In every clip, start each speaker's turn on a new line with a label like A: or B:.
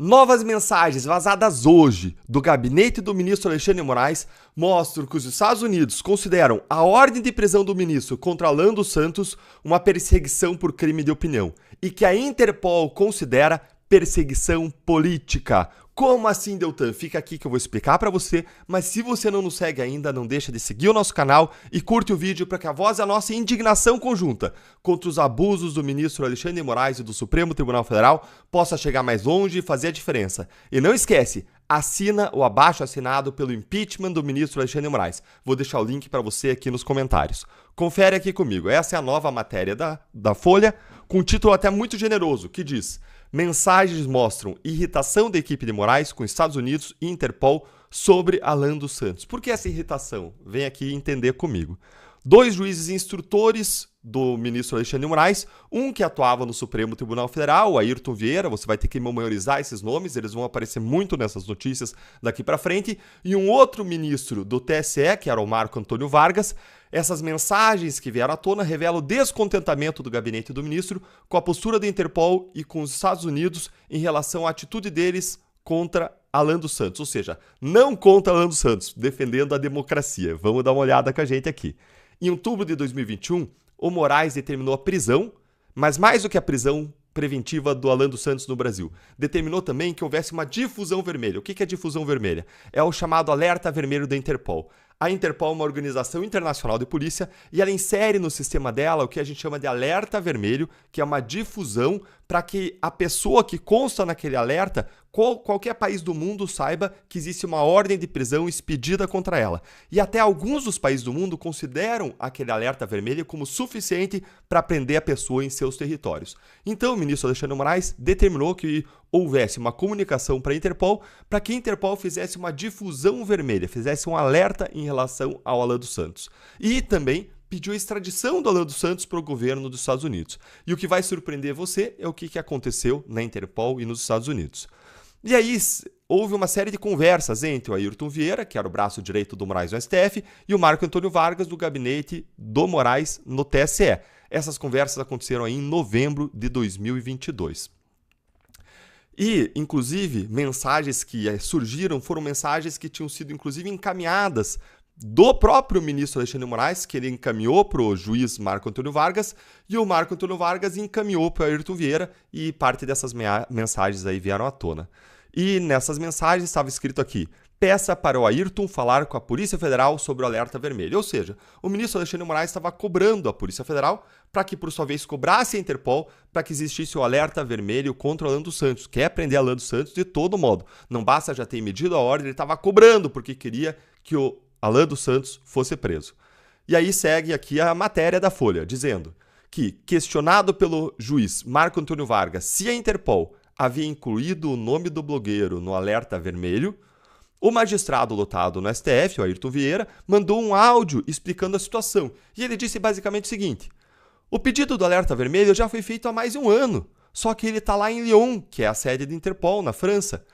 A: Novas mensagens vazadas hoje do gabinete do ministro Alexandre de Moraes mostram que os Estados Unidos consideram a ordem de prisão do ministro contra Alan dos Santos uma perseguição por crime de opinião e que a Interpol considera perseguição política. Como assim, Deltan? Fica aqui que eu vou explicar pra você, mas se você não nos segue ainda, não deixa de seguir o nosso canal e curte o vídeo para que a voz da nossa indignação conjunta contra os abusos do ministro Alexandre de Moraes e do Supremo Tribunal Federal possa chegar mais longe e fazer a diferença. E não esquece, assina o abaixo assinado pelo impeachment do ministro Alexandre de Moraes. Vou deixar o link para você aqui nos comentários. Confere aqui comigo, essa é a nova matéria da Folha, com um título até muito generoso, que diz: mensagens mostram irritação da equipe de Moraes com Estados Unidos e Interpol sobre Alan dos Santos. Por que essa irritação? Vem aqui entender comigo. Dois juízes instrutores do ministro Alexandre de Moraes, um que atuava no Supremo Tribunal Federal, o Ayrton Vieira, você vai ter que memorizar esses nomes, eles vão aparecer muito nessas notícias daqui para frente, e um outro ministro do TSE, que era o Marco Antônio Vargas. Essas mensagens que vieram à tona revelam o descontentamento do gabinete do ministro com a postura da Interpol e com os Estados Unidos em relação à atitude deles contra Alan dos Santos, ou seja, não contra Alan dos Santos, defendendo a democracia. Vamos dar uma olhada com a gente aqui. Em outubro de 2021, o Moraes determinou a prisão, mas mais do que a prisão preventiva do Alan dos Santos no Brasil, determinou também que houvesse uma difusão vermelha. O que é difusão vermelha? É o chamado alerta vermelho da Interpol. A Interpol é uma organização internacional de polícia e ela insere no sistema dela o que a gente chama de alerta vermelho, que é uma difusão para que a pessoa que consta naquele alerta, qualquer país do mundo saiba que existe uma ordem de prisão expedida contra ela. E até alguns dos países do mundo consideram aquele alerta vermelho como suficiente para prender a pessoa em seus territórios. Então o ministro Alexandre de Moraes determinou que houvesse uma comunicação para a Interpol, para que a Interpol fizesse uma difusão vermelha, fizesse um alerta em relação ao Alan dos Santos. E também pediu a extradição do Alan dos Santos para o governo dos Estados Unidos. E o que vai surpreender você é o que aconteceu na Interpol e nos Estados Unidos. E aí houve uma série de conversas entre o Ayrton Vieira, que era o braço direito do Moraes no STF, e o Marco Antônio Vargas, do gabinete do Moraes no TSE. Essas conversas aconteceram aí em novembro de 2022. E, inclusive, mensagens que surgiram foram mensagens que tinham sido, inclusive, encaminhadas do próprio ministro Alexandre de Moraes, que ele encaminhou para o juiz Marco Antônio Vargas, e o Marco Antônio Vargas encaminhou para o Ayrton Vieira, e parte dessas mensagens aí vieram à tona. E nessas mensagens estava escrito aqui: peça para o Ayrton falar com a Polícia Federal sobre o alerta vermelho. Ou seja, o ministro Alexandre de Moraes estava cobrando a Polícia Federal para que, por sua vez, cobrasse a Interpol para que existisse o alerta vermelho contra o Alan dos Santos. Quer prender Alan dos Santos de todo modo. Não basta já ter emitido a ordem, ele estava cobrando porque queria que o Alan dos Santos fosse preso. E aí segue aqui a matéria da Folha, dizendo que, questionado pelo juiz Marco Antônio Vargas se a Interpol havia incluído o nome do blogueiro no alerta vermelho, o magistrado lotado no STF, o Ayrton Vieira, mandou um áudio explicando a situação. E ele disse basicamente o seguinte: o pedido do alerta vermelho já foi feito há mais de um ano, só que ele está lá em Lyon, que é a sede da Interpol, na França.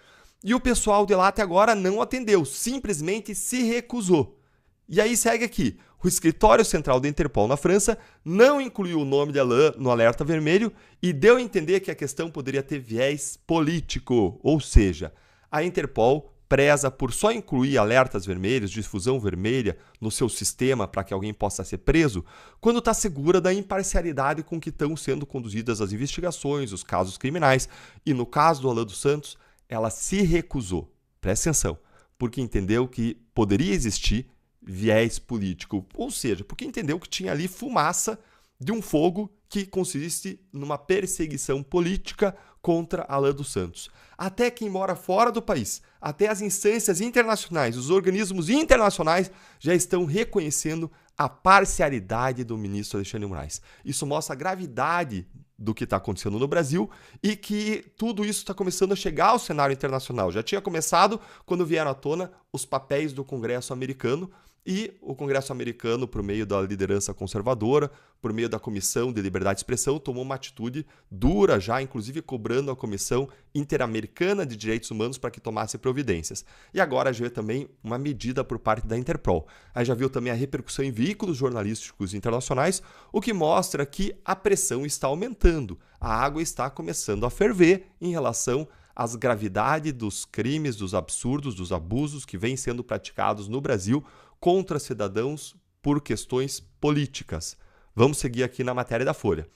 A: E o pessoal de lá até agora não atendeu, simplesmente se recusou. E aí segue aqui: o escritório central da Interpol na França não incluiu o nome de Alan no alerta vermelho e deu a entender que a questão poderia ter viés político, ou seja, a Interpol preza por só incluir alertas vermelhos, difusão vermelha, no seu sistema para que alguém possa ser preso, quando está segura da imparcialidade com que estão sendo conduzidas as investigações, os casos criminais. E no caso do Alan dos Santos, ela se recusou, presta atenção, porque entendeu que poderia existir viés político, ou seja, porque entendeu que tinha ali fumaça de um fogo que consiste numa perseguição política contra Alan dos Santos. Até quem mora fora do país, até as instâncias internacionais, os organismos internacionais já estão reconhecendo a parcialidade do ministro Alexandre de Moraes. Isso mostra a gravidade do que está acontecendo no Brasil e que tudo isso está começando a chegar ao cenário internacional. Já tinha começado quando vieram à tona os papéis do Congresso americano, e o Congresso americano, por meio da liderança conservadora, por meio da Comissão de Liberdade de Expressão, tomou uma atitude dura já, inclusive cobrando a Comissão Interamericana de Direitos Humanos para que tomasse providências. E agora já vê também uma medida por parte da Interpol. Aí já viu também a repercussão em veículos jornalísticos internacionais, o que mostra que a pressão está aumentando. A água está começando a ferver em relação as gravidades dos crimes, dos absurdos, dos abusos que vêm sendo praticados no Brasil contra cidadãos por questões políticas. Vamos seguir aqui na matéria da Folha.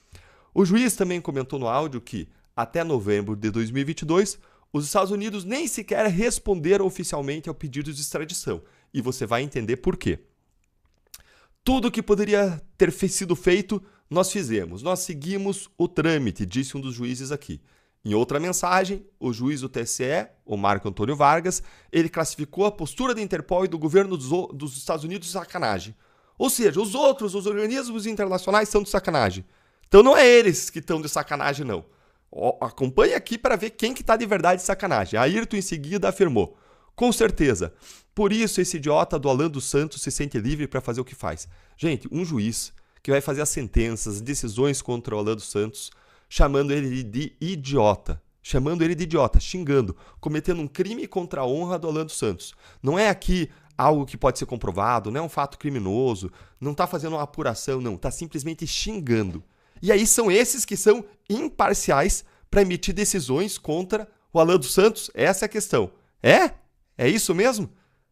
A: O juiz também comentou no áudio que, até novembro de 2022, os Estados Unidos nem sequer responderam oficialmente ao pedido de extradição. E você vai entender por quê. Tudo que poderia ter sido feito, nós fizemos. Nós seguimos o trâmite, disse um dos juízes aqui. Em outra mensagem, o juiz do TSE, o Marco Antônio Vargas, ele classificou a postura da Interpol e do governo dos Estados Unidos de sacanagem. Ou seja, os organismos internacionais são de sacanagem. Então não é eles que estão de sacanagem, não. Acompanhe aqui para ver quem que está de verdade de sacanagem. Ayrton em seguida afirmou: com certeza, por isso esse idiota do Alan dos Santos se sente livre para fazer o que faz. Gente, um juiz que vai fazer as sentenças, as decisões contra o Alan dos Santos, chamando ele de idiota, xingando, cometendo um crime contra a honra do Alan dos Santos. Não é aqui algo que pode ser comprovado, não é um fato criminoso, não está fazendo uma apuração, não, está simplesmente xingando. E aí são esses que são imparciais para emitir decisões contra o Alan dos Santos? Essa é a questão. É? É isso mesmo?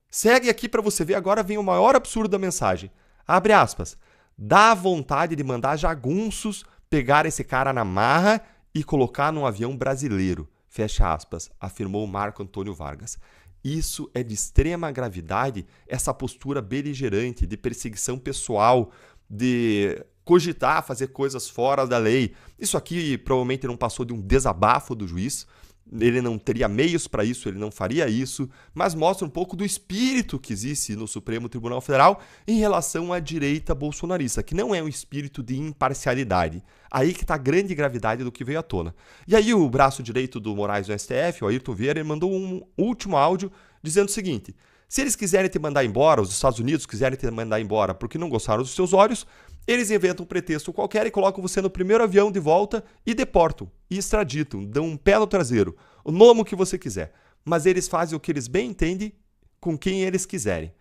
A: Segue aqui para você ver, agora vem o maior absurdo da mensagem. Abre aspas. Dá vontade de mandar jagunços pegar esse cara na marra e colocar num avião brasileiro. Fecha aspas, afirmou Marco Antônio Vargas. Isso é de extrema gravidade, essa postura beligerante de perseguição pessoal, de cogitar fazer coisas fora da lei. Isso aqui provavelmente não passou de um desabafo do juiz. Ele não teria meios para isso, ele não faria isso, mas mostra um pouco do espírito que existe no Supremo Tribunal Federal em relação à direita bolsonarista, que não é um espírito de imparcialidade. Aí que está a grande gravidade do que veio à tona. E aí o braço direito do Moraes no STF, o Ayrton Vieira, ele mandou um último áudio dizendo o seguinte: se eles quiserem te mandar embora, os Estados Unidos quiserem te mandar embora porque não gostaram dos seus olhos, eles inventam um pretexto qualquer e colocam você no primeiro avião de volta e deportam, e extraditam, dão um pé no traseiro, o nome que você quiser. Mas eles fazem o que eles bem entendem com quem eles quiserem.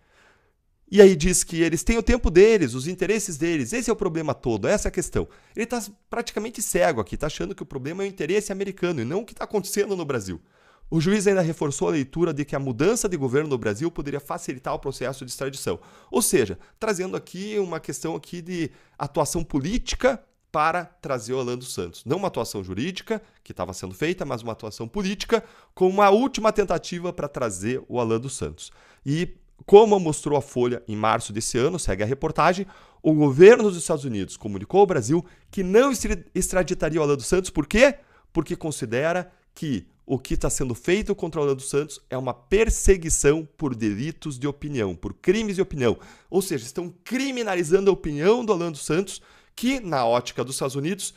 A: E aí diz que eles têm o tempo deles, os interesses deles. Esse é o problema todo, essa é a questão. Ele está praticamente cego aqui, está achando que o problema é o interesse americano e não o que está acontecendo no Brasil. O juiz ainda reforçou a leitura de que a mudança de governo no Brasil poderia facilitar o processo de extradição. Ou seja, trazendo aqui uma questão aqui de atuação política para trazer o Alan dos Santos. Não uma atuação jurídica, que estava sendo feita, mas uma atuação política com uma última tentativa para trazer o Alan dos Santos. E como mostrou a Folha em março desse ano, segue a reportagem, o governo dos Estados Unidos comunicou ao Brasil que não extraditaria o Alan dos Santos. Por quê? Porque considera que o que está sendo feito contra o Alan dos Santos é uma perseguição por delitos de opinião, por crimes de opinião. Ou seja, estão criminalizando a opinião do Alan dos Santos, que, na ótica dos Estados Unidos,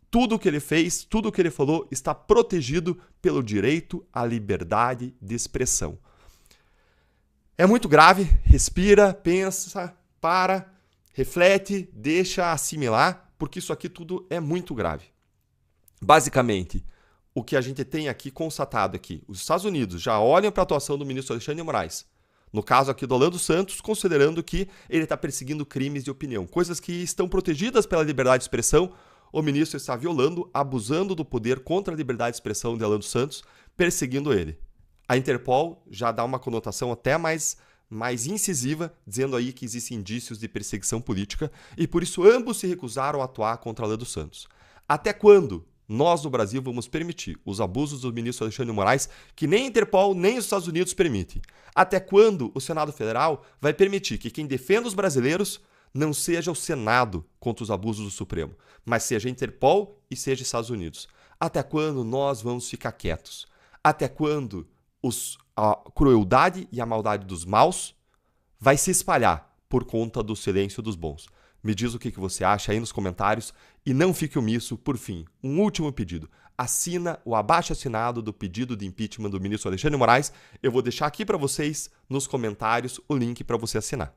A: tudo o que ele fez, tudo o que ele falou está protegido pelo direito à liberdade de expressão. É muito grave, respira, pensa, para, reflete, deixa assimilar, porque isso aqui tudo é muito grave. Basicamente, o que a gente tem aqui constatado aqui, os Estados Unidos já olham para a atuação do ministro Alexandre de Moraes, no caso aqui do Alan dos Santos, considerando que ele está perseguindo crimes de opinião, coisas que estão protegidas pela liberdade de expressão. O ministro está violando, abusando do poder contra a liberdade de expressão de Alan dos Santos, perseguindo ele. A Interpol já dá uma conotação até mais incisiva, dizendo aí que existem indícios de perseguição política e por isso ambos se recusaram a atuar contra Alan dos Santos. Até quando nós, no Brasil, vamos permitir os abusos do ministro Alexandre de Moraes que nem a Interpol nem os Estados Unidos permitem? Até quando o Senado Federal vai permitir que quem defenda os brasileiros não seja o Senado contra os abusos do Supremo, mas seja a Interpol e seja os Estados Unidos? Até quando nós vamos ficar quietos? Até quando a crueldade e a maldade dos maus vai se espalhar por conta do silêncio dos bons? Me diz o que você acha aí nos comentários e não fique omisso. Por fim, um último pedido. Assina o abaixo-assinado do pedido de impeachment do ministro Alexandre de Moraes. Eu vou deixar aqui para vocês nos comentários o link para você assinar.